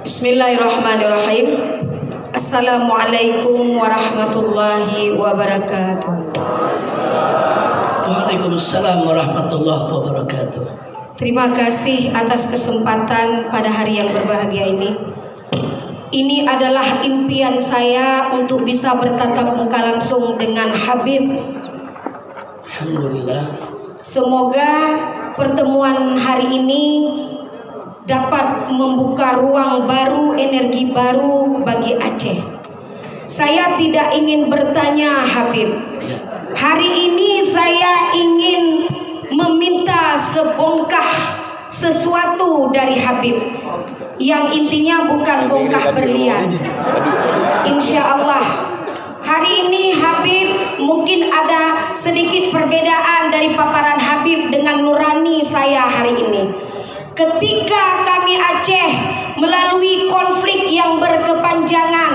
Bismillahirrahmanirrahim. Assalamualaikum warahmatullahi wabarakatuh. Waalaikumsalam warahmatullahi wabarakatuh. Terima kasih atas kesempatan pada hari yang berbahagia ini. Ini adalah impian saya untuk bisa bertatap muka langsung dengan Habib. Alhamdulillah. Semoga pertemuan hari ini dapat membuka ruang baru, energi baru bagi Aceh. Saya tidak ingin bertanya Habib. Hari ini saya ingin meminta sebongkah sesuatu dari Habib, yang intinya bukan bongkah berlian. Insya Allah hari ini Habib mungkin ada sedikit perbedaan dari paparan Habib dengan nurani saya hari ini. Ketika kami Aceh melalui konflik yang berkepanjangan,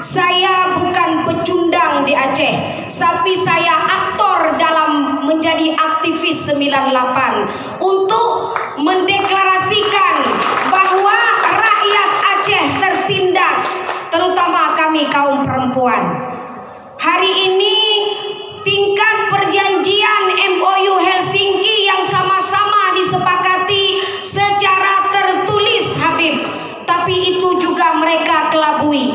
saya bukan pecundang di Aceh, tapi saya aktor dalam menjadi aktivis 98 untuk mendeklarasikan bahwa rakyat Aceh tertindas, terutama kami kaum perempuan. Hari ini tingkat perjanjian MOU Helsinki yang sama-sama disepakati secara tertulis Habib, tapi itu juga mereka kelabui.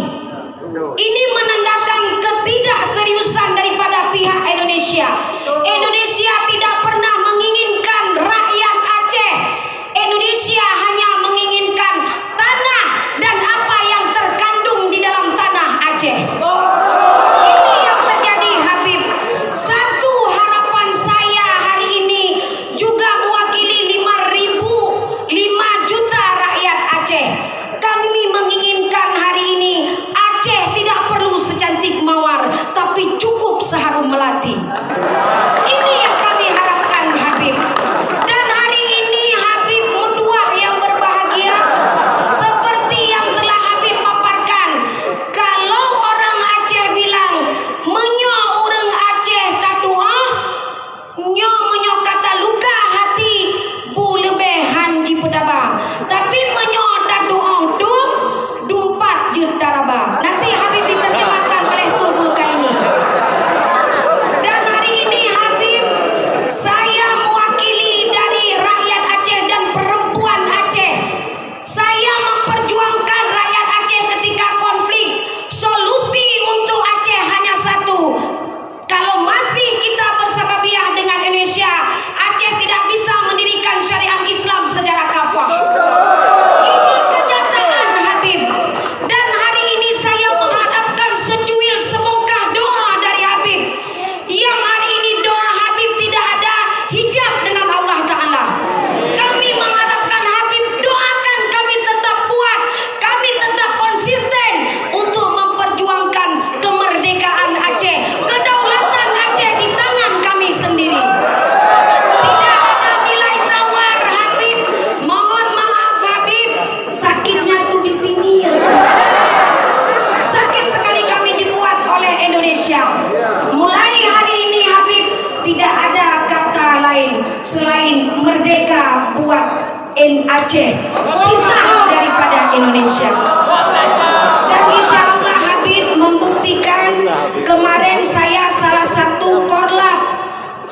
Ini menandakan ketidakseriusan daripada pihak Indonesia. Indonesia tidak pernah menginginkan rakyat Aceh. Indonesia hanya menginginkan tanah dan apa yang terkandung di dalam tanah Aceh. Ini yang terjadi Habib. Satu harapan saya hari ini juga mewakili 5 juta rakyat Aceh. Kami menginginkan hari ini Aceh tidak perlu secantik mawar, tapi cukup seharum melati. Ini yang kami harapkan Habib. Dan hari ini Habib Mutua yang berbahagia, seperti yang telah Habib paparkan, kalau orang Aceh bilang menyo urang Aceh tatua, nyo menyo kata luka hati bu lebehan ji pedaba, tapi menyo tatua tu dumpat je daraba. Nanti Habib diterjemahkan oleh Tunggul Kaini. Dan hari ini Habib, saya mewakili dari rakyat Aceh dan perempuan Aceh. Saya memperjuangkan rakyat Aceh ketika konflik. Solusi untuk Aceh hanya satu. Kalau masih kita bersahabiah dengan Indonesia, Aceh tidak bisa mendirikan syariat Islam secara kafah. Ini kenyataan Habib. Dan hari ini saya menghadapkan secuil sebongkah doa dari Habib, yang hari ini doa Habib tidak ada hijab dengan Allah Ta'ala. Kami mengharapkan Habib doakan kami tetap kuat, kami tetap konsisten untuk memperjuangkan kemerdekaan Aceh, kedaulatan Aceh di tangan kami sendiri. Tidak ada nilai tawar Habib. Mohon maaf Habib, sakitnya tuh di sini ya. Sakit sekali kami dibuat oleh Indonesia. Mulai hari ini Habib, tidak ada kata lain selain merdeka buat Aceh, pisah daripada Indonesia. Dan insya Allah Habib membuktikan. Kemarin saya salah satu korlap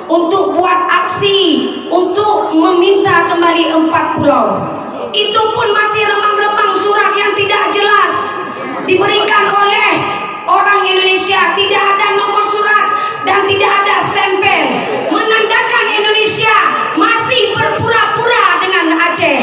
untuk buat aksi untuk meminta kembali 4 pulau. Itu pun masih remang-remang surat yang tidak jelas diberikan oleh orang Indonesia. Tidak ada nomor surat dan tidak ada stempel, menandakan Indonesia masih berpura-pura dengan Aceh.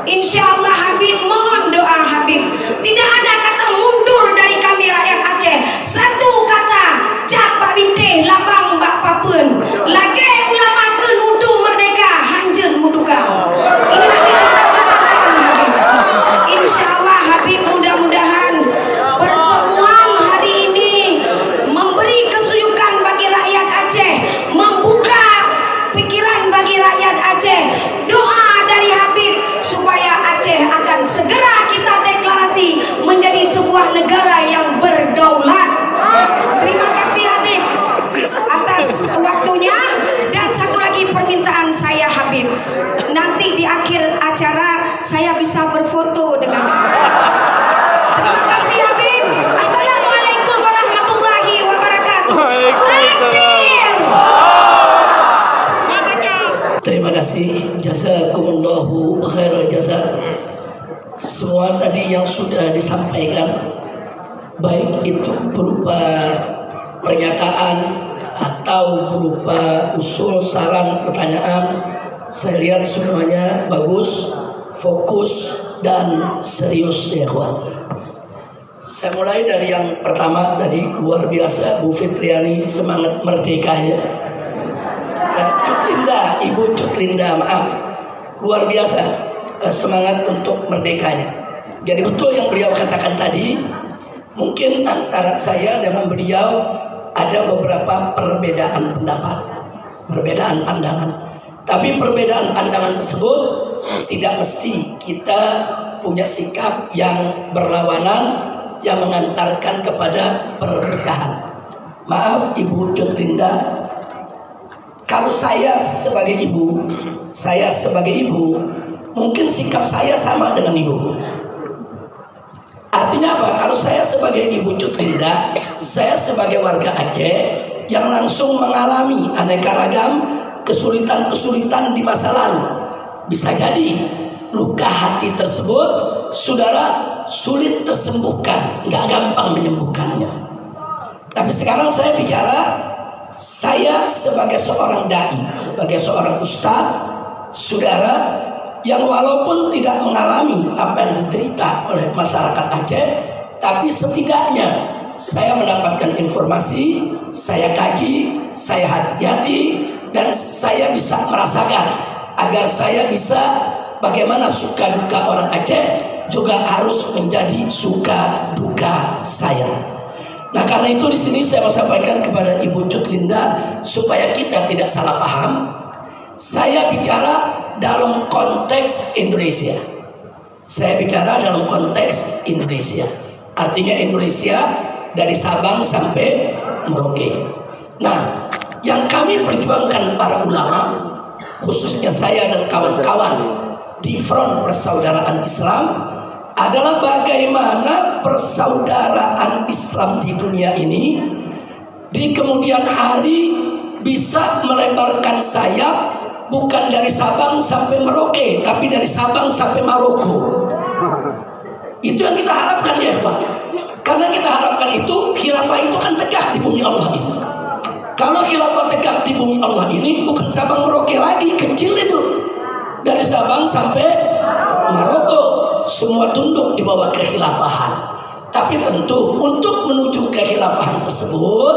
Insya Allah Habib, mohon doa Habib. Tidak ada kata mundur dari kami rakyat Aceh. Satu kata, jak Pak Binte labang Mbak Papun. Lagi ulama ke nudu merdeka, hanjen muduka. Ini berfoto dengan terima kasih Habib. Assalamualaikum warahmatullahi wabarakatuh. Takbir. Terima kasih, jazakumullahu khairal jazak. Semua tadi yang sudah disampaikan, baik itu berupa pernyataan atau berupa usul, saran, pertanyaan, saya lihat semuanya bagus, fokus, dan serius ya kawan. Saya mulai dari yang pertama tadi, luar biasa Bu Fitriani, semangat merdeka ya. Cut Linda, Ibu Cut Linda, maaf, luar biasa semangat untuk merdekanya. Jadi betul yang beliau katakan tadi, mungkin antara saya dengan beliau ada beberapa perbedaan pendapat, perbedaan pandangan. Tapi perbedaan pandangan tersebut tidak mesti kita punya sikap yang berlawanan yang mengantarkan kepada perpecahan. Maaf Ibu Cut Linda, kalau saya sebagai ibu, mungkin sikap saya sama dengan ibu. Artinya apa? Kalau saya sebagai Ibu Cut Linda, saya sebagai warga Aceh yang langsung mengalami aneka ragam kesulitan-kesulitan di masa lalu. Bisa jadi luka hati tersebut, saudara, sulit tersembuhkan, nggak gampang menyembuhkannya. Tapi sekarang saya bicara, saya sebagai seorang dai, sebagai seorang ustadz, saudara, yang walaupun tidak mengalami apa yang diderita oleh masyarakat Aceh, tapi setidaknya saya mendapatkan informasi, saya kaji, saya hati-hati, dan saya bisa merasakan agar saya bisa bagaimana suka duka orang Aceh juga harus menjadi suka duka saya. Nah karena itu di sini saya mau sampaikan kepada Ibu Cut Linda supaya kita tidak salah paham. Saya bicara dalam konteks Indonesia. Saya bicara dalam konteks Indonesia. Artinya Indonesia dari Sabang sampai Merauke. Nah, yang kami perjuangkan para ulama, khususnya saya dan kawan-kawan di Front Persaudaraan Islam, adalah bagaimana persaudaraan Islam di dunia ini di kemudian hari bisa melebarkan sayap, bukan dari Sabang sampai Merauke, tapi dari Sabang sampai Maroko. Itu yang kita harapkan ya Pak. Karena kita harapkan itu, khilafah itu kan tegak di bumi Allah ini. Kalau khilafah tegak di bumi Allah ini, bukan Sabang Merauke lagi, kecil itu. Dari Sabang sampai Maroko, semua tunduk di bawah kekhilafahan. Tapi tentu untuk menuju kekhilafahan tersebut,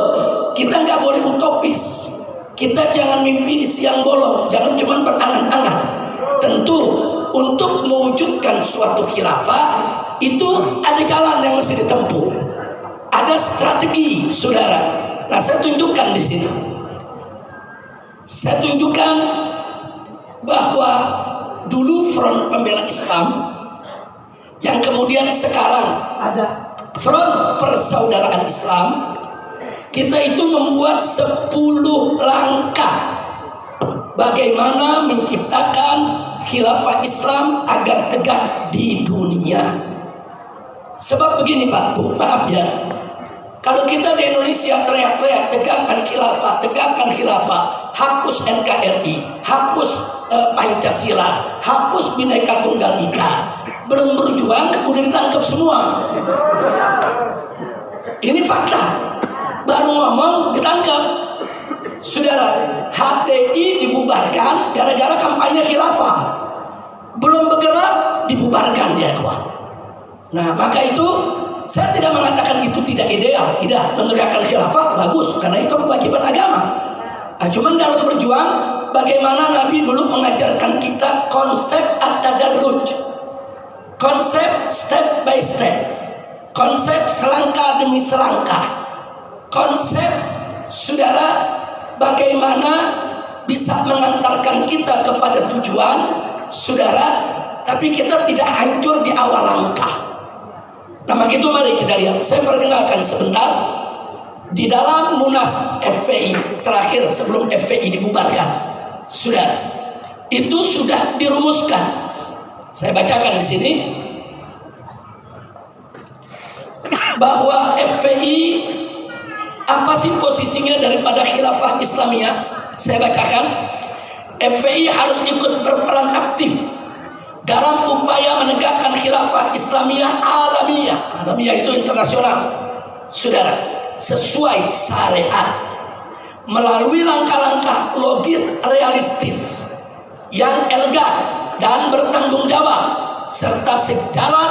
kita nggak boleh utopis. Kita jangan mimpi di siang bolong, jangan cuma berangan-angan. Tentu untuk mewujudkan suatu khilafah itu ada jalan yang mesti ditempuh, ada strategi, saudara. Nah, saya tunjukkan di sini. Saya tunjukkan bahwa dulu Front Pembela Islam, yang kemudian sekarang ada Front Persaudaraan Islam, kita itu membuat 10 langkah bagaimana menciptakan khilafah Islam agar tegak di dunia. Sebab begini Pak, Bu, maaf ya, kalau kita di Indonesia teriak-teriak tegakkan khilafah, hapus NKRI, hapus Pancasila, hapus Bhinneka Tunggal Ika, belum berjuang udah ditangkap semua. Ini fakta. Baru ngomong ditangkap. Saudara, HTI dibubarkan gara-gara kampanye khilafah. Belum bergerak dibubarkan ya kawan. Nah, maka itu saya tidak mengatakan itu tidak ideal, tidak. Menegakkan khilafah bagus karena itu kewajiban agama. Nah, cuman dalam berjuang, bagaimana Nabi dulu mengajarkan kita konsep at-tadarruj, konsep step by step, konsep selangkah demi selangkah, konsep saudara bagaimana bisa mengantarkan kita kepada tujuan saudara, tapi kita tidak hancur di awal langkah. Nah, maka itu mari kita lihat. Saya perkenalkan sebentar. Di dalam Munas FPI terakhir sebelum FPI dibubarkan, itu sudah dirumuskan Saya bacakan di sini bahwa FPI apa sih posisinya daripada khilafah Islamiyah? Saya bacakan. FPI harus ikut berperan aktif dalam upaya menegakkan khilafah Islamiyah alamiyah. Alamiyah itu internasional, saudara, sesuai syariat melalui langkah-langkah logis realistis yang elegan dan bertanggung jawab serta sejalan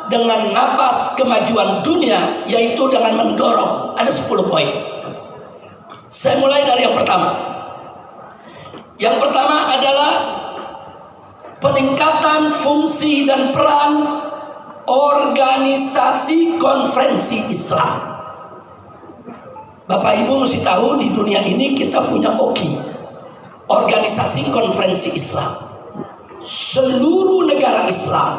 dengan napas kemajuan dunia, yaitu dengan mendorong. Ada 10 poin. Saya mulai dari yang pertama. Yang pertama adalah peningkatan fungsi dan peran organisasi konferensi Islam. Bapak Ibu mesti tahu di dunia ini kita punya OKI, organisasi konferensi Islam. Seluruh negara Islam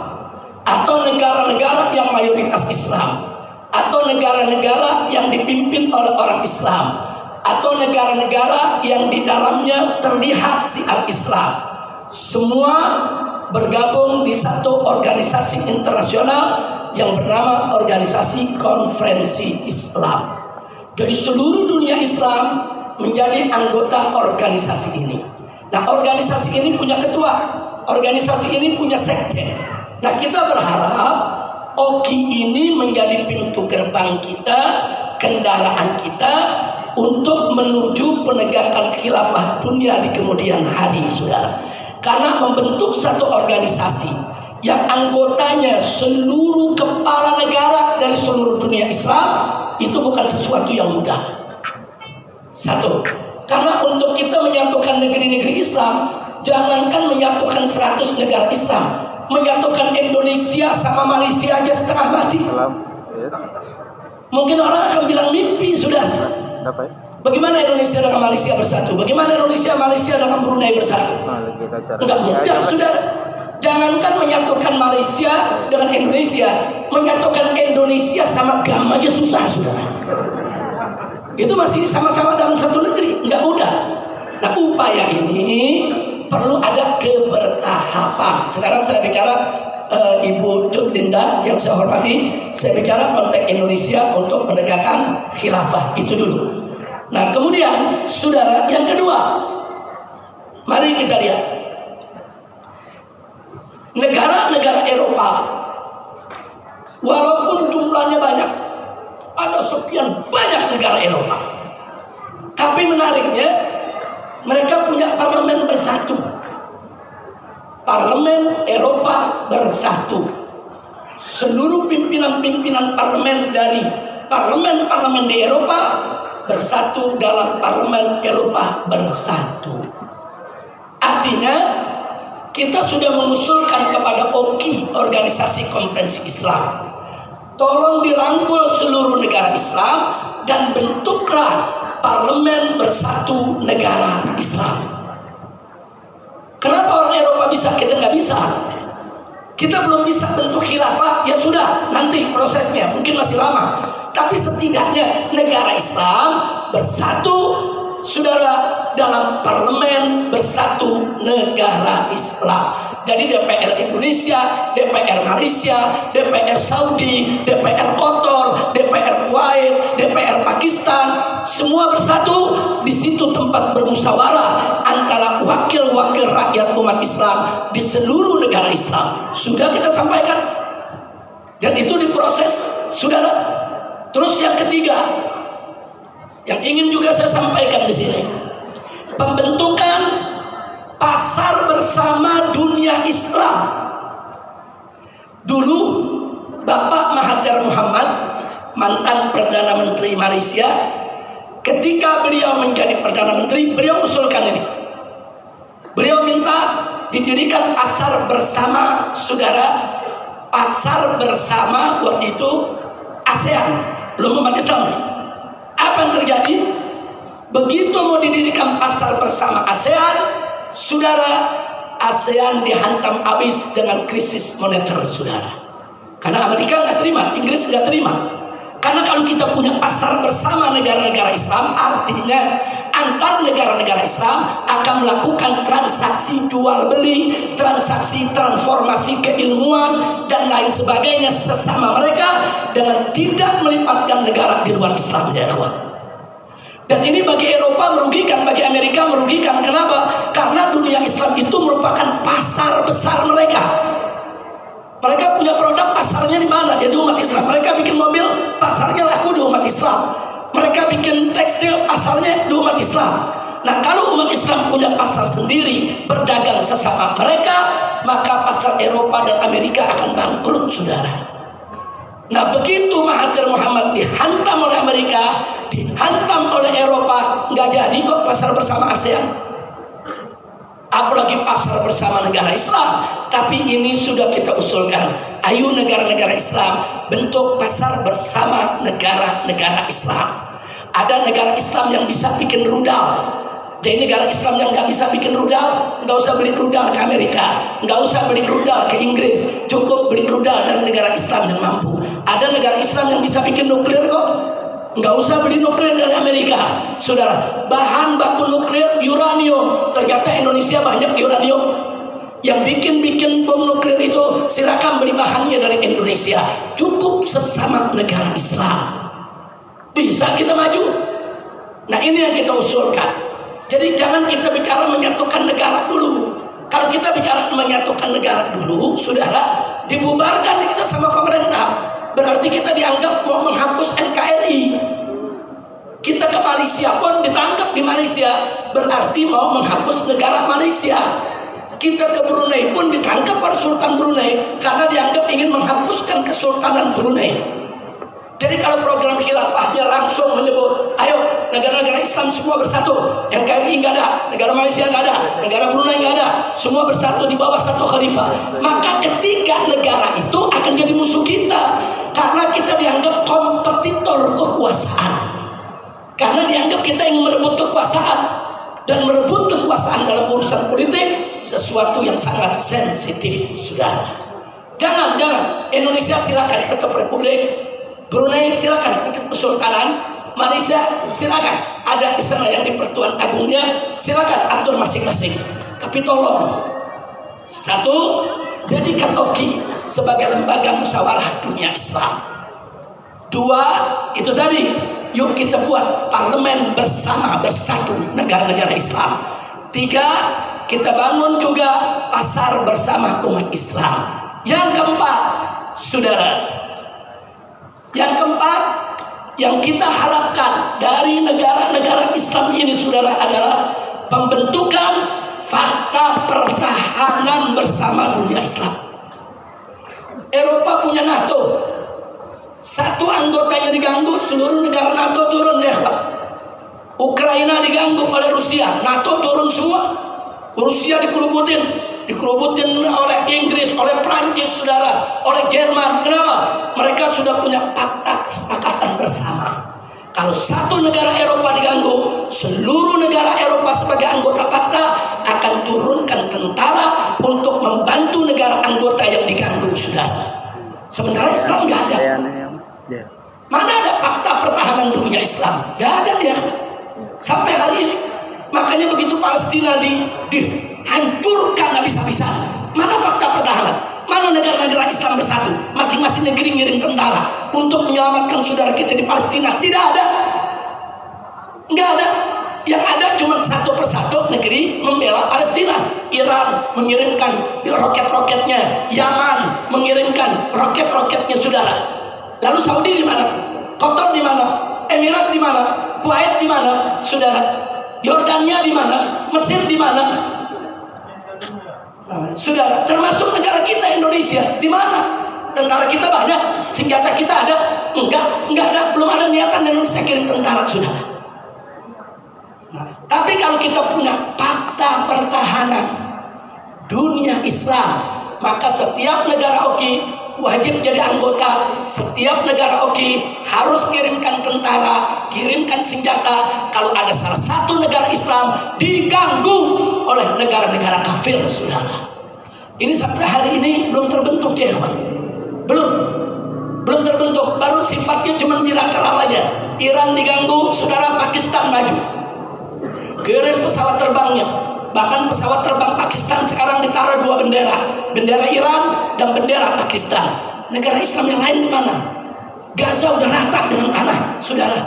atau negara-negara yang mayoritas Islam atau negara-negara yang dipimpin oleh orang Islam atau negara-negara yang di dalamnya terlihat syiar Islam, semua bergabung di satu organisasi internasional yang bernama Organisasi Konferensi Islam. Jadi seluruh dunia Islam menjadi anggota organisasi ini. Nah, organisasi ini punya ketua, organisasi ini punya sekjen. Nah, kita berharap OKI ini menjadi pintu gerbang kita, kendaraan kita untuk menuju penegakan khilafah dunia di kemudian hari, saudara. Karena membentuk satu organisasi yang anggotanya seluruh kepala negara dari seluruh dunia Islam itu bukan sesuatu yang mudah. Satu, karena untuk kita menyatukan negeri-negeri Islam, jangankan menyatukan 100 negara Islam, menyatukan Indonesia sama Malaysia aja setengah mati. Mungkin orang akan bilang mimpi sudah. Bagaimana Indonesia dengan Malaysia bersatu? Bagaimana Malaysia dengan Brunei bersatu? Enggak mudah, saudara. Jangankan menyatukan Malaysia dengan Indonesia, menyatukan Indonesia sama GAM aja susah, saudara. Itu masih sama-sama dalam satu negeri, enggak mudah. Nah, upaya ini perlu ada kebertahapan. Sekarang saya bicara Ibu Cut Linda yang saya hormati, saya bicara konteks Indonesia untuk menegakkan khilafah itu dulu. Nah, kemudian saudara, yang kedua, mari kita lihat negara-negara Eropa, walaupun jumlahnya banyak, ada sekian banyak negara Eropa, tapi menariknya mereka punya parlemen bersatu. Parlemen Eropa bersatu. Seluruh pimpinan-pimpinan parlemen dari parlemen-parlemen di Eropa bersatu dalam parlemen Eropa bersatu. Artinya kita sudah mengusulkan kepada OKI, Organisasi Konferensi Islam, tolong dirangkul seluruh negara Islam dan bentuklah parlemen bersatu negara Islam. Kenapa orang Eropa bisa, kita nggak bisa? Kita belum bisa bentuk khilafah, ya sudah, nanti prosesnya mungkin masih lama. Tapi setidaknya negara Islam bersatu, saudara, dalam parlemen bersatu negara Islam. Jadi DPR Indonesia, DPR Malaysia, DPR Saudi, DPR Qatar, DPR Kuwait, DPR Pakistan, semua bersatu di situ tempat bermusyawarah antara wakil-wakil rakyat umat Islam di seluruh negara Islam. Sudah kita sampaikan dan itu diproses, saudara. Terus yang ketiga yang ingin juga saya sampaikan di sini, pembentukan pasar bersama dunia Islam. Dulu Bapak Mahathir Muhammad, mantan Perdana Menteri Malaysia, ketika beliau menjadi Perdana Menteri, beliau usulkan ini. Beliau minta didirikan pasar bersama, saudara, pasar bersama waktu itu ASEAN, belum umat Islam. Apa yang terjadi? Begitu mau didirikan pasar bersama ASEAN, saudara, ASEAN dihantam habis dengan krisis moneter, saudara. Karena Amerika nggak terima, Inggris nggak terima. Karena kalau kita punya pasar bersama negara-negara Islam, artinya antar negara-negara Islam akan melakukan transaksi jual beli, transaksi transformasi keilmuan dan lain sebagainya sesama mereka dengan tidak melibatkan negara di luar Islam, ya kawan. Dan ini bagi Eropa merugikan, bagi Amerika merugikan. Kenapa? Karena dunia Islam itu merupakan pasar besar mereka. Mereka punya produk, pasarnya di mana? Ya di umat Islam. Mereka bikin mobil, pasarnya laku di umat Islam. Mereka bikin tekstil, pasarnya di umat Islam. Nah, kalau umat Islam punya pasar sendiri, berdagang sesama mereka, maka pasar Eropa dan Amerika akan bangkrut, saudara. Nah, begitu Mahathir Muhammad dihantam oleh Amerika, dihantam oleh Eropa, nggak jadi kok pasar bersama ASEAN. Apalagi pasar bersama negara Islam. Tapi ini sudah kita usulkan. Ayo negara-negara Islam bentuk pasar bersama negara-negara Islam. Ada negara Islam yang bisa bikin rudal. Jadi negara Islam yang nggak bisa bikin rudal, nggak usah beli rudal ke Amerika, nggak usah beli rudal ke Inggris, cukup beli rudal dari negara Islam yang mampu. Ada negara Islam yang bisa bikin nuklir kok, nggak usah beli nuklir dari Amerika, saudara. Bahan baku nuklir uranium, ternyata Indonesia banyak uranium. Yang bikin bom nuklir itu silakan beli bahannya dari Indonesia. Cukup sesama negara Islam, bisa kita maju. Nah, ini yang kita usulkan. Jadi jangan kita bicara menyatukan negara dulu. Kalau kita bicara menyatukan negara dulu, saudara, dibubarkan kita sama pemerintah. Berarti kita dianggap mau menghapus NKRI. Kita ke Malaysia pun ditangkap di Malaysia, berarti mau menghapus negara Malaysia. Kita ke Brunei pun ditangkap oleh Sultan Brunei karena dianggap ingin menghapuskan Kesultanan Brunei. Jadi kalau program khilafahnya langsung menyebut, ayo negara-negara Islam semua bersatu, NKRI nggak ada, negara Malaysia nggak ada, negara Brunei nggak ada, semua bersatu di bawah satu khalifah. Maka ketiga negara itu akan jadi musuh kita, karena kita dianggap kompetitor kekuasaan. Karena dianggap kita ingin merebut kekuasaan, dan merebut kekuasaan dalam urusan politik sesuatu yang sangat sensitif, saudara. Jangan Indonesia silakan tetap republik, Brunei silakan tetap kesultanan, Malaysia silakan ada di sana yang di Pertuan Agungnya, silakan atur masing-masing. Tapi tolong, satu, jadikan OKI sebagai lembaga musyawarah dunia Islam. Dua, itu tadi, yuk kita buat parlemen bersama bersatu negara-negara Islam. Tiga, kita bangun juga pasar bersama umat Islam. Yang keempat, saudara, yang keempat yang kita harapkan dari negara-negara Islam ini, saudara, adalah pembentukan fakta pertahanan bersama dunia Islam. Eropa punya NATO, satu anggotanya diganggu, seluruh negara NATO turun, ya Pak. Ukraina diganggu oleh Rusia, NATO turun semua. Rusia dikerubutin oleh Inggris, oleh Prancis, saudara, oleh Jerman. Kenapa? Mereka sudah punya fakta kesepakatan bersama. Kalau satu negara Eropa diganggu, seluruh negara Eropa sebagai anggota fakta akan turunkan tentara untuk membantu negara anggota yang diganggu, saudara. Sementara Islam nggak ada. Mana ada fakta pertahanan dunia Islam? Nggak ada dia sampai hari ini. Makanya begitu Palestina dihancurkan habis-habisan, mana fakta pertahanan? Mana negara-negara Islam bersatu? Masing-masing negeri ngirim tentara untuk menyelamatkan saudara kita di Palestina. Tidak ada. Nggak ada. Yang ada cuma satu persatu negeri membela Palestina. Iran mengirimkan roket-roketnya, Yaman mengirimkan roket-roketnya, saudara. Lalu Saudi di mana? Qatar di mana? Emirat di mana? Kuwait di mana, saudara? Yordania di mana? Mesir di mana? Nah, saudara, termasuk negara kita Indonesia, di mana? Tentara kita banyak, senjata kita ada? Enggak ada, belum ada niatan Indonesia kirim tentara, saudara. Nah, tapi kalau kita punya fakta pertahanan dunia Islam, maka setiap negara OKI wajib jadi anggota. Setiap negara OKI harus kirimkan tentara, kirimkan senjata kalau ada salah satu negara Islam diganggu oleh negara-negara kafir, saudara. Ini sampai hari ini belum terbentuk, ya Pak. Belum terbentuk, baru sifatnya cuma bilateral aja. Iran diganggu, saudara, Pakistan maju. kirim pesawat terbangnya. Bahkan pesawat terbang Pakistan sekarang ditaruh 2 bendera, bendera Iran dan bendera Pakistan. Negara Islam yang lain kemana? Gaza udah rata dengan tanah, saudara.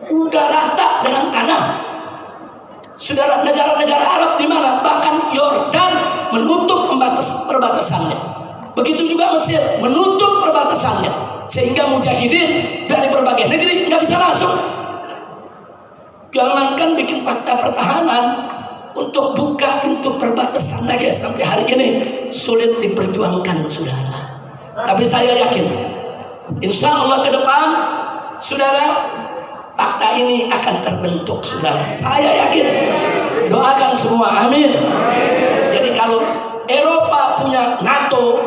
Udah rata dengan tanah. Saudara, negara-negara Arab di mana? Bahkan Yordan menutup perbatasannya. Begitu juga Mesir menutup perbatasannya, sehingga mujahidin dari berbagai negeri nggak bisa masuk. Jangankan bikin fakta pertahanan, untuk buka pintu perbatasan aja sampai hari ini sulit diperjuangkan, saudara. Tapi saya yakin, insya Allah ke depan, saudara, fakta ini akan terbentuk, saudara. Saya yakin. Doakan semua, amin. Jadi kalau Eropa punya NATO,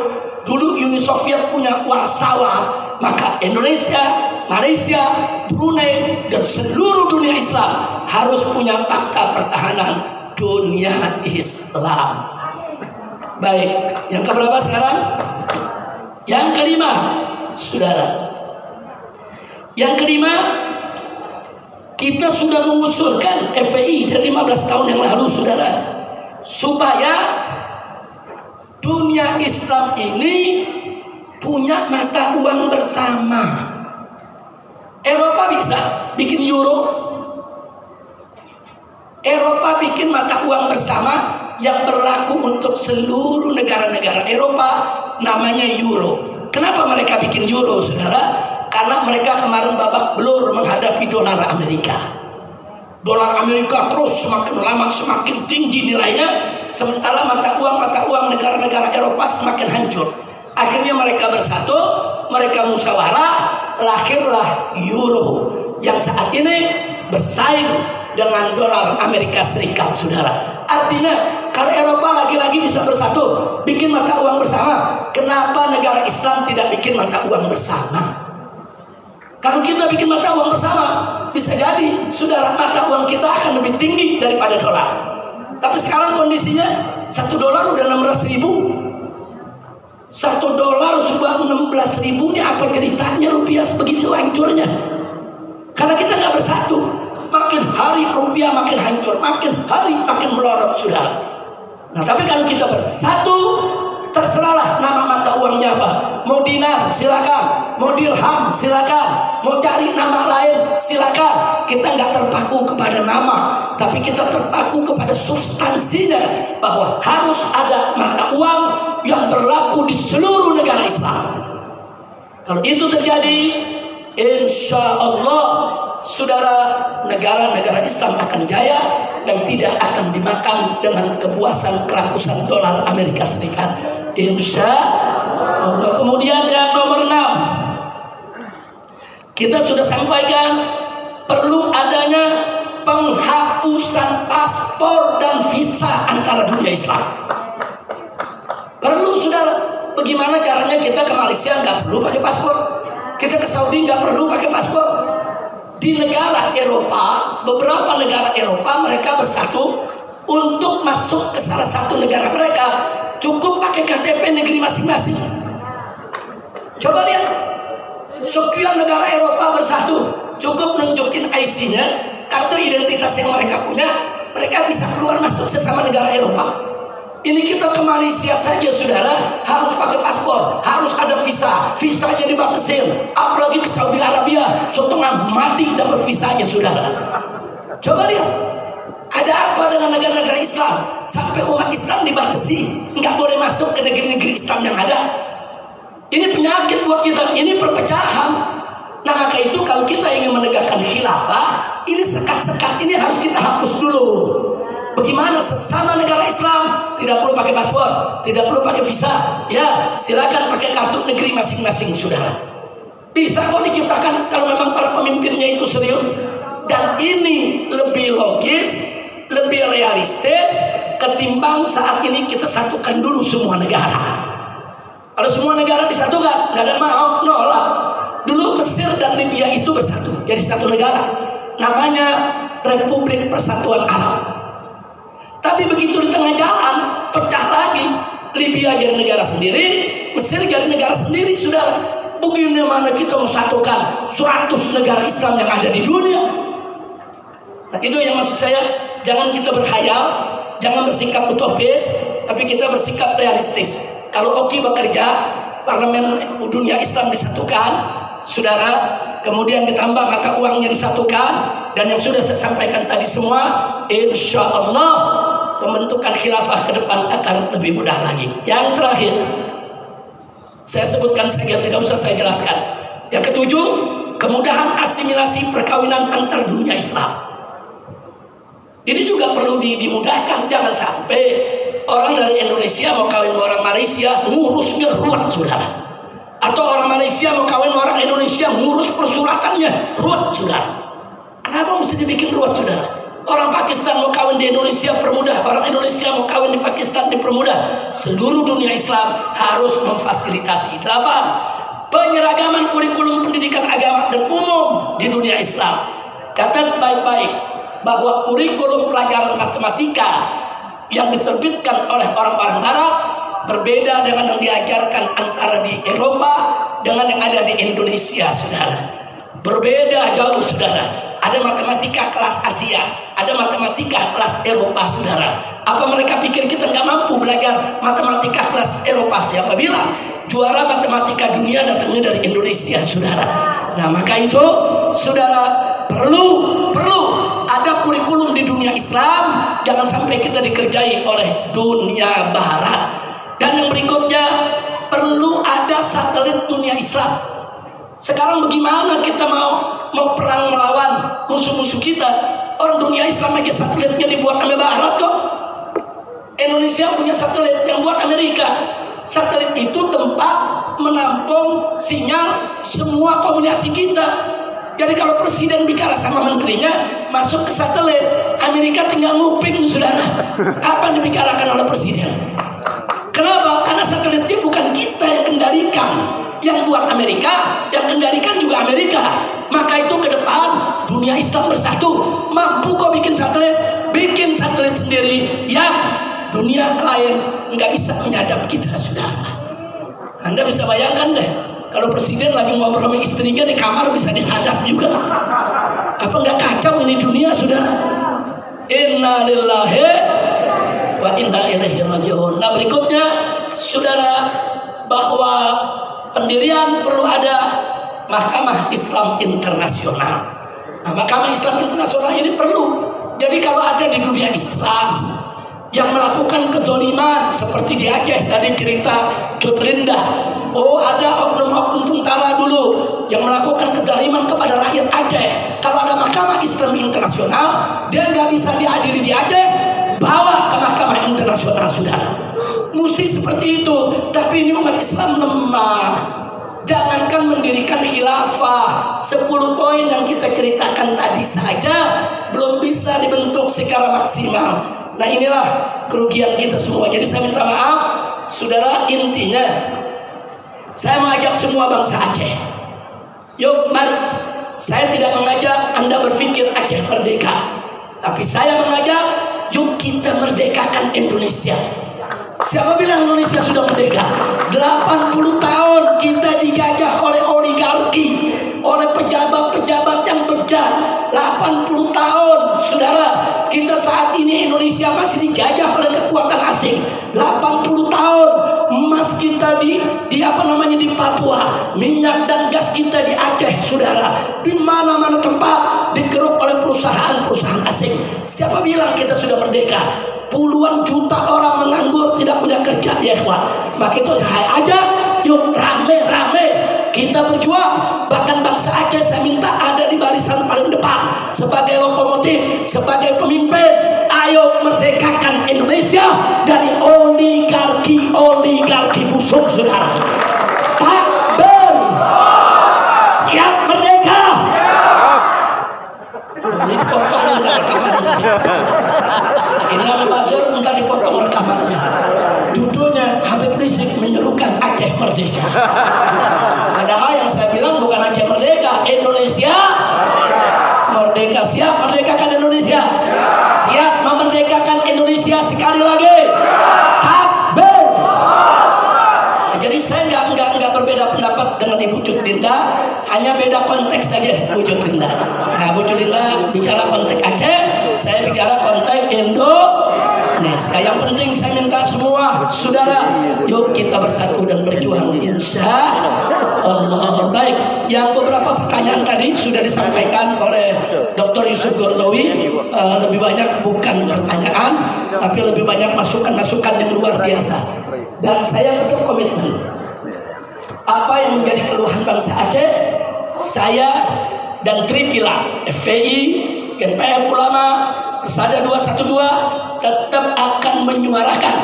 dulu Uni Soviet punya Warsawa, maka Indonesia, Malaysia, Brunei, dan seluruh dunia Islam harus punya fakta pertahanan dunia Islam. Baik, yang keberapa sekarang? Yang kelima, saudara. Yang kelima, kita sudah mengusulkan FPI dari 15 tahun yang lalu, saudara, supaya dunia Islam ini punya mata uang bersama. Eropa bisa bikin euro. Eropa bikin mata uang bersama yang berlaku untuk seluruh negara-negara Eropa, namanya euro. Kenapa mereka bikin euro, saudara? Karena mereka kemarin babak belur menghadapi dolar Amerika. Dolar Amerika terus semakin lama semakin tinggi nilainya, sementara mata uang negara-negara Eropa semakin hancur. Akhirnya mereka bersatu, mereka musyawarah, lahirlah euro yang saat ini bersaing dengan dolar Amerika Serikat, saudara. Artinya kalau Eropa lagi-lagi bisa bersatu, bikin mata uang bersama, kenapa negara Islam tidak bikin mata uang bersama? Kalau kita bikin mata uang bersama, bisa jadi, saudara, mata uang kita akan lebih tinggi daripada dolar. Tapi sekarang kondisinya $1 udah 16.000. $1 sudah 16.000. Ini apa ceritanya rupiah sebegitu hancurnya? Karena kita nggak bersatu. Makin hari rupiah makin hancur, makin hari makin melorot, saudara. Nah, tapi kalau kita bersatu, terserahlah nama mata uangnya apa. Mau dinar silakan, mau dirham silakan, mau cari nama lain silakan. Kita nggak terpaku kepada nama, tapi kita terpaku kepada substansinya, bahwa harus ada mata uang yang berlaku di seluruh negara Islam. Kalau itu terjadi, insya Allah, saudara, negara-negara Islam akan jaya dan tidak akan dimakan dengan kepuasan kerakusan dolar Amerika Serikat, insya Allah. Kemudian yang nomor 6, kita sudah sampaikan perlu adanya penghapusan paspor dan visa antara dunia Islam. Perlu, saudara. Bagaimana caranya kita ke Malaysia nggak perlu pakai paspor, kita ke Saudi nggak perlu pakai paspor. Di negara Eropa, beberapa negara Eropa, mereka bersatu untuk masuk ke salah satu negara mereka, cukup pakai KTP negeri masing-masing. Coba lihat, sekian negara Eropa bersatu, cukup nunjukin IC-nya, kartu identitas yang mereka punya, mereka bisa keluar masuk sesama negara Eropa. Ini kita ke Malaysia saja, saudara, harus pakai paspor, harus ada visa, visanya dibatasin. Apalagi ke Saudi Arabia, setengah mati dapat visanya, saudara. Coba lihat, ada apa dengan negara-negara Islam sampai umat Islam dibatasi, nggak boleh masuk ke negeri-negeri Islam yang ada. Ini penyakit buat kita, ini perpecahan. Nah, maka itu kalau kita ingin menegakkan khilafah, ini sekat-sekat ini harus kita hapus dulu. Bagaimana sesama negara Islam tidak perlu pakai paspor, tidak perlu pakai visa, ya silakan pakai kartu negeri masing-masing, saudara. Bisa kok diciptakan kalau memang para pemimpinnya itu serius. Dan ini lebih logis, lebih realistis ketimbang saat ini kita satukan dulu semua negara. Kalau semua negara disatukan, nggak ada mau, nolak. Dulu Mesir dan Libya itu bersatu jadi satu negara, namanya Republik Persatuan Arab. Tapi begitu di tengah jalan pecah lagi, Libya jadi negara sendiri, Mesir jadi negara sendiri, saudara. Bagaimana kita mau satukan 100 negara Islam yang ada di dunia? Nah, itu yang maksud saya, jangan kita berhayal, jangan bersikap utopis, tapi kita bersikap realistis. Kalau Oki bekerja, parlemen dunia Islam disatukan, saudara, kemudian ditambah mata uangnya disatukan, dan yang sudah saya sampaikan tadi semua, insya Allah pembentukan khilafah ke depan akan lebih mudah lagi. Yang terakhir, saya sebutkan saja, tidak usah saya jelaskan. Yang ketujuh, kemudahan asimilasi perkawinan antar dunia Islam. Ini juga perlu dimudahkan. Jangan sampai orang dari Indonesia mau kawin sama orang Malaysia, ngurusnya ruwet, saudara. Atau orang Malaysia mau kawin sama orang Indonesia, ngurus persuratannya ruwet, saudara. Kenapa mesti dibikin ruwet, saudara? Orang Pakistan mau kawin di Indonesia, permudah. Orang Indonesia mau kawin di Pakistan, dipermudah. Seluruh dunia Islam harus memfasilitasi. 8. Penyeragaman kurikulum pendidikan agama dan umum di dunia Islam. Catat baik-baik bahwa kurikulum pelajaran matematika yang diterbitkan oleh orang-orang Barat berbeda dengan yang diajarkan antara di Eropa dengan yang ada di Indonesia, saudara. Berbeda jauh, saudara. Ada matematika kelas Asia, ada matematika kelas Eropa, saudara. Apa mereka pikir kita nggak mampu belajar matematika kelas Eropa? Siapa bilang? Juara matematika dunia datangnya dari Indonesia, saudara. Nah, maka itu, saudara, perlu ada kurikulum di dunia Islam. Jangan sampai kita dikerjai oleh dunia Barat. Dan yang berikutnya, perlu ada satelit dunia Islam. Sekarang bagaimana kita mau perang melawan musuh-musuh kita? Orang dunia Islam aja satelitnya dibuat oleh Barat kok. Indonesia punya satelit yang buat Amerika. Satelit itu tempat menampung sinyal semua komunikasi kita. Jadi kalau presiden bicara sama menterinya, masuk ke satelit, Amerika tinggal nguping, saudara, apa yang dibicarakan oleh presiden. Kenapa? Karena satelitnya bukan kita yang kendalikan, yang buat Amerika, yang kendalikan juga Amerika. Maka itu ke depan dunia Islam bersatu. Mampu kok bikin satelit sendiri yang dunia lain nggak bisa menyadap kita, saudara. Anda bisa bayangkan deh, kalau presiden lagi ngobrol sama istrinya di kamar bisa disadap juga. Apa nggak kacau ini dunia, saudara? Inna lillahi wa inna ilaihi raji'un. Nah, berikutnya, saudara, bahwa pendirian perlu ada Mahkamah Islam Internasional. Nah, Mahkamah Islam Internasional ini perlu. Jadi kalau ada di dunia Islam yang melakukan kezaliman seperti di Aceh tadi cerita Cut Linda, oh ada oknum-oknum tentara dulu yang melakukan kezaliman kepada rakyat Aceh. Kalau ada Mahkamah Islam Internasional, dia nggak bisa diadili di Aceh, bawa ke Mahkamah Internasional, saudara. Mesti seperti itu. Tapi ini umat Islam lemah. Jangankan mendirikan khilafah, 10 poin yang kita ceritakan tadi saja belum bisa dibentuk secara maksimal. Nah, inilah kerugian kita semua. Jadi saya minta maaf, saudara, intinya saya mengajak semua bangsa Aceh. Yuk, mari. Saya tidak mengajak Anda berpikir Aceh merdeka, tapi saya mengajak, yuk kita merdekakan Indonesia. Siapa bilang Indonesia sudah merdeka? 80 tahun kita dijajah oleh oligarki, oleh pejabat-pejabat yang bejat. 80 tahun, saudara, kita saat ini Indonesia masih dijajah oleh kekuatan asing. 80 tahun emas kita di Papua, minyak dan gas kita di Aceh, saudara. Di mana-mana tempat digeruk oleh perusahaan-perusahaan asing. Siapa bilang kita sudah merdeka? Puluhan juta orang menganggur, tidak punya kerja, ya kawan. Maka itu aja, yuk rame-rame kita berjuang. Bahkan bangsa Aceh saya minta ada di barisan paling depan sebagai lokomotif, sebagai pemimpin. Ayo merdekakan Indonesia dari oligarki busuk, saudara. Takbir, siap merdeka. Ini dipotong rekamannya. Ini Al-Bazar entah dipotong rekamannya. Judulnya Habib Rizik menyerukan Aceh merdeka. Padahal yang saya bilang bukan Aceh merdeka, Indonesia merdeka. Siap merdekakan Indonesia? Siap memerdekakan Indonesia sekali lagi. Takbir. Jadi saya nggak berbeda pendapat rapat dengan Ibu Cutlinda, hanya beda konteks saja Bu Cutlinda. Nah, Bu Cutlinda bicara konteks Aceh, saya bicara konteks Indonesia. Yang penting saya minta semua saudara, yuk kita bersatu dan berjuang, insya Allah. Baik, yang beberapa pertanyaan tadi sudah disampaikan oleh Dr. Yusuf Gordowi. Lebih banyak bukan pertanyaan, tapi lebih banyak masukan-masukan yang luar biasa. Dan saya tetap komitmen. Apa yang menjadi keluhan bangsa Aceh, saya dan Tripila, FPI, GNPF Ulama, Persada 212 tetap akan menyuarakan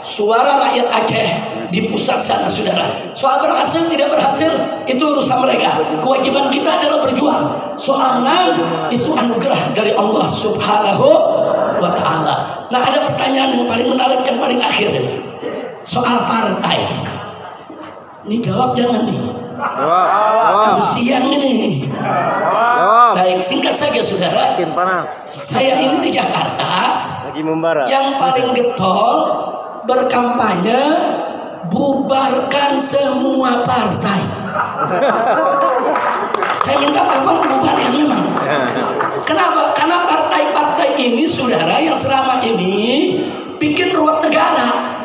suara rakyat Aceh di pusat sana, saudara. Soal berhasil tidak berhasil itu urusan mereka. Kewajiban kita adalah berjuang. Soal menang itu anugerah dari Allah Subhanahu wa Ta'ala. Nah, ada pertanyaan yang paling menarik, yang paling akhir ini. Soal partai. Ini jawab jangan nih. Siang ini. Baik, singkat saja saudara. Saya ini di Jakarta. Yang paling getol berkampanye bubarkan semua partai. Saya minta apa bubarkan memang. Kenapa? Karena partai-partai ini saudara yang selama ini bikin ruwet negara.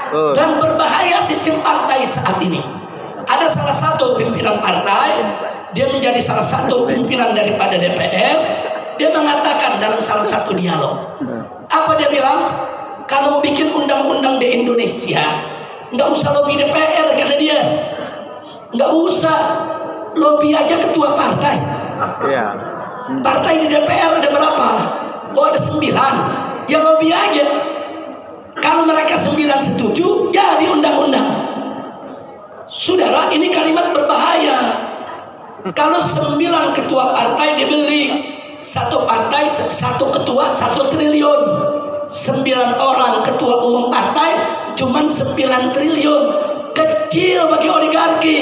Dan berbahaya sistem partai saat ini. Ada salah satu pimpinan partai, dia menjadi salah satu pimpinan daripada DPR. Dia mengatakan dalam salah satu dialog, apa dia bilang? Kalau mau bikin undang-undang di Indonesia, nggak usah lobby DPR, kata dia. Nggak usah, lobby aja ketua partai. Partai di DPR ada berapa? Oh, ada 9. Ya lobby aja. Kalau mereka 9 setuju, jadi undang-undang. Saudara, ini kalimat berbahaya. Kalau 9 ketua partai dibeli, satu partai, satu ketua, 1 triliun. 9 orang ketua umum partai, cuman 9 triliun. Kecil bagi oligarki.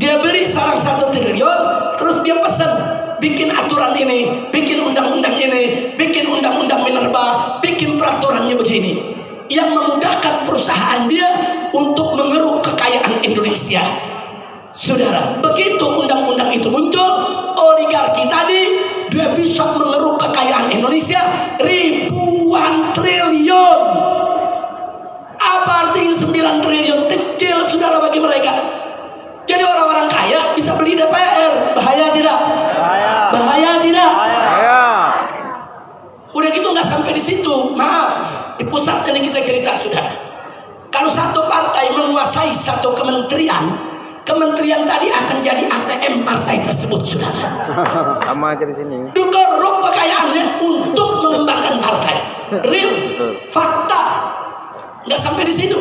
Dia beli sarang 1 triliun, terus dia pesan, bikin aturan ini, bikin undang-undang ini, bikin undang-undang minerba, bikin peraturannya begini, yang memudahkan perusahaan dia untuk mengeruk kekayaan Indonesia. Saudara, begitu undang-undang itu muncul, oligarki tadi dia bisa mengeruk kekayaan Indonesia ribuan triliun. Apa artinya 9 triliun? Kecil saudara bagi mereka. Jadi orang-orang kaya bisa beli DPR. Bahaya tidak? Bahaya tidak? Udah gitu nggak sampai di situ. Maaf, di pusat ini kita cerita sudah. Kalau satu partai menguasai satu kementerian, kementerian tadi akan jadi ATM partai tersebut, saudara. Sama aja di sini. Dikeruk kekayaannya untuk mengembangkan partai. Real, fakta. Nggak sampai di situ,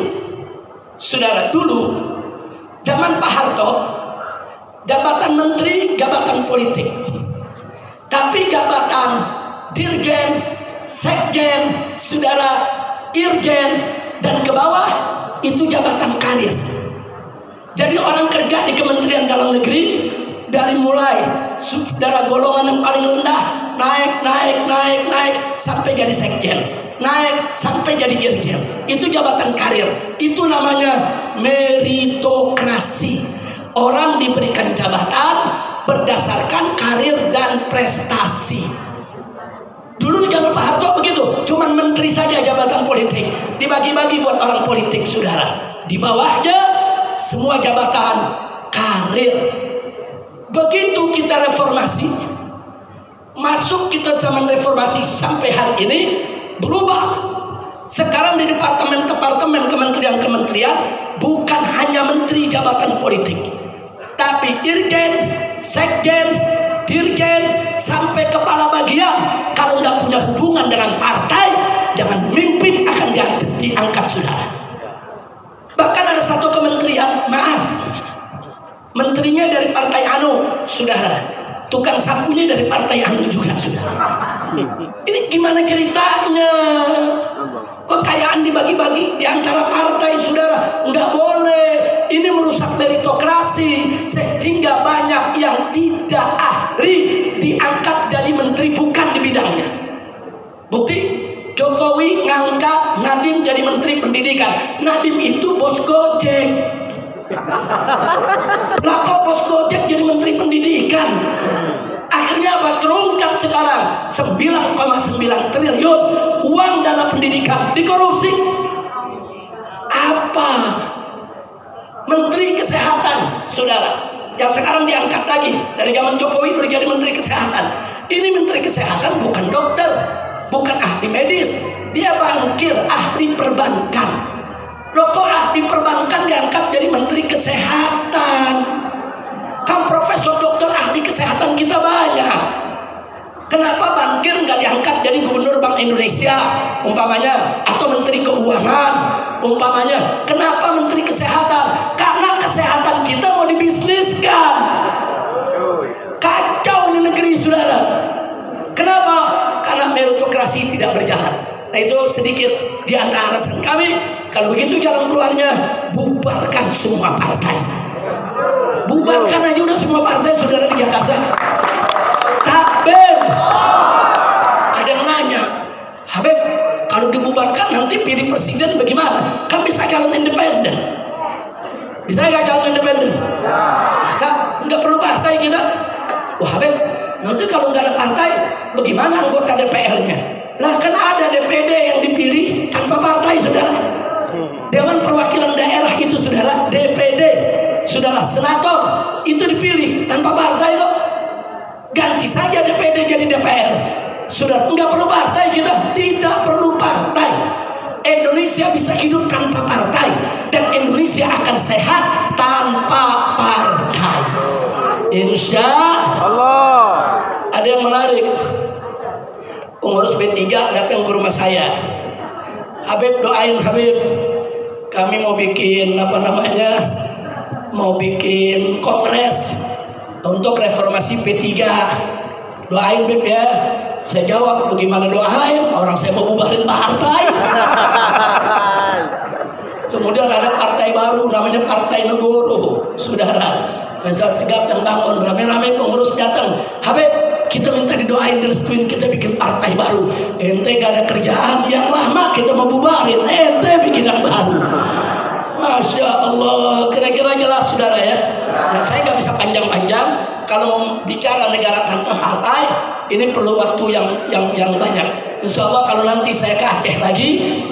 saudara. Dulu zaman Pak Harto, jabatan menteri, jabatan politik. Tapi jabatan dirjen, sekjen, saudara, irjen, dan ke bawah itu jabatan karir. Jadi orang kerja di Kementerian Dalam Negeri dari mulai saudara golongan yang paling rendah naik sampai jadi sekjen, naik sampai jadi irjen. Itu jabatan karir. Itu namanya meritokrasi. Orang diberikan jabatan berdasarkan karir dan prestasi. Dulu di zaman Pak Harto begitu, cuman menteri saja jabatan politik, dibagi-bagi buat orang politik, saudara. Di bawahnya semua jabatan karir. Begitu kita reformasi, masuk kita zaman reformasi sampai hari ini berubah. Sekarang di departemen-departemen, kementerian-kementerian bukan hanya menteri jabatan politik, tapi irjen, sekjen, dirjen, sampai kepala bagian. Kalau nggak punya hubungan dengan partai, jangan mimpin, akan diangkat, saudara. Bahkan ada satu kementerian, maaf, menterinya dari partai anu, saudara. Tukang sapunya dari partai anu juga, saudara. Ini gimana ceritanya? Kekayaan dibagi-bagi di antara partai, saudara. Nggak boleh. Ini merusak meritokrasi, sehingga banyak yang tidak ahli diangkat jadi menteri bukan di bidangnya. Bukti, Jokowi ngangkat Nadiem jadi menteri pendidikan. Nadiem itu bos Gojek. Lah kok bos Gojek jadi menteri pendidikan? Akhirnya apa? Terungkap sekarang 9,9 triliun uang dana pendidikan dikorupsi. Apa? Menteri Kesehatan, saudara, yang sekarang diangkat lagi dari zaman Jokowi udah jadi Menteri Kesehatan. Ini Menteri Kesehatan bukan dokter, bukan ahli medis, dia bankir, ahli perbankan. Loh kok ahli perbankan diangkat jadi Menteri Kesehatan? Kan profesor dokter ahli kesehatan kita banyak. Kenapa bankir nggak diangkat jadi Gubernur Bank Indonesia umpamanya, atau Menteri Keuangan umpamanya? Kenapa Menteri Kesehatan? Karena kesehatan kita mau dibisniskan. Kacau di negeri, saudara. Kenapa? Karena meritokrasi tidak berjalan. Nah itu sedikit di antara alasan kami. Kalau begitu jalan keluarnya bubarkan semua partai. Bubarkan aja udah semua partai, saudara, di Jakarta. Takbir. Ada yang nanya, Habib, kalau dibubarkan nanti pilih presiden bagaimana? Kan bisa calon independen. Bisa nggak calon independen? Bisa. Nggak perlu partai kita. Wah Habib, nanti kalau nggak ada partai, bagaimana anggota DPR-nya? Lah kan ada DPD yang dipilih tanpa partai, saudara. Dewan Perwakilan Daerah itu, saudara, DPD, saudara, senator itu dipilih tanpa partai kok. Ganti saja DPD jadi DPR, saudara. Nggak perlu partai kita, tidak perlu partai. Indonesia bisa hidup tanpa partai, dan Indonesia akan sehat tanpa partai. Insya Allah. Ada yang menarik. Pengurus P3 datang ke rumah saya. Habib, doain Habib. Kami mau bikin mau bikin kongres untuk reformasi P3. Doain Beb ya. Saya jawab, bagaimana doain? Orang saya mau bubarin partai. Kemudian ada partai baru namanya Partai Negoro, saudara. Faisal Segaf yang bangun, rame-rame pengurus datang. Habib, kita minta didoain, direstuin, kita bikin partai baru. Ente gak ada kerjaan, yang lama kita mau bubarin, ente bikin yang baru. Masya Allah, kira-kira jelas, saudara ya. Nah, saya gak bisa panjang-panjang. Kalau mau bicara negara tanpa partai, ini perlu waktu yang banyak. Insya Allah kalau nanti saya ke Aceh lagi,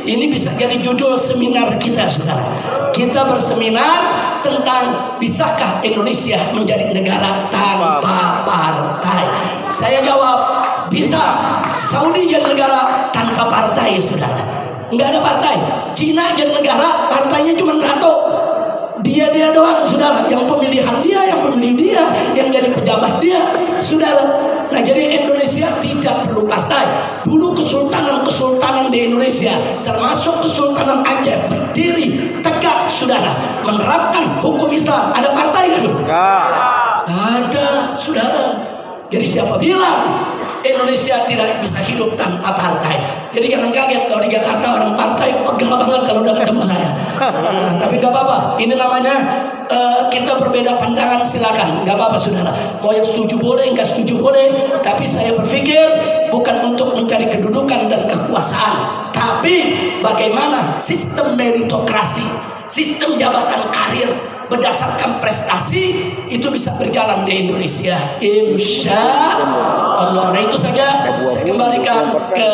ini bisa jadi judul seminar kita, saudara. Kita berseminar tentang bisakah Indonesia menjadi negara tanpa partai. Saya jawab, bisa. Saudi jadi negara tanpa partai, saudara. Nggak ada partai. Cina jadi negara, partainya cuma satu. Dia doang, saudara. Yang pemilihan dia, yang pemilih dia, yang jadi pejabat dia, saudara. Nah, jadi Indonesia tidak perlu partai. Dulu kesultanan di Indonesia, termasuk Kesultanan Aceh, berdiri tegak, saudara, menerapkan hukum Islam. Ada partai kan? Enggak. Ada, saudara. Jadi siapa bilang Indonesia tidak bisa hidup tanpa partai? Jadi jangan kaget kalau di Jakarta orang partai pegal banget kalau udah ketemu saya. Nah, tapi gak apa-apa. Ini namanya kita berbeda pandangan, silakan. Gak apa-apa, saudara. Mau yang setuju boleh, nggak setuju boleh. Tapi saya berpikir bukan untuk mencari kedudukan dan kekuasaan, tapi bagaimana sistem meritokrasi, sistem jabatan karir berdasarkan prestasi itu bisa berjalan di Indonesia, insya Allah. Nah itu saja, saya kembalikan ke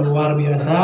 luar biasa.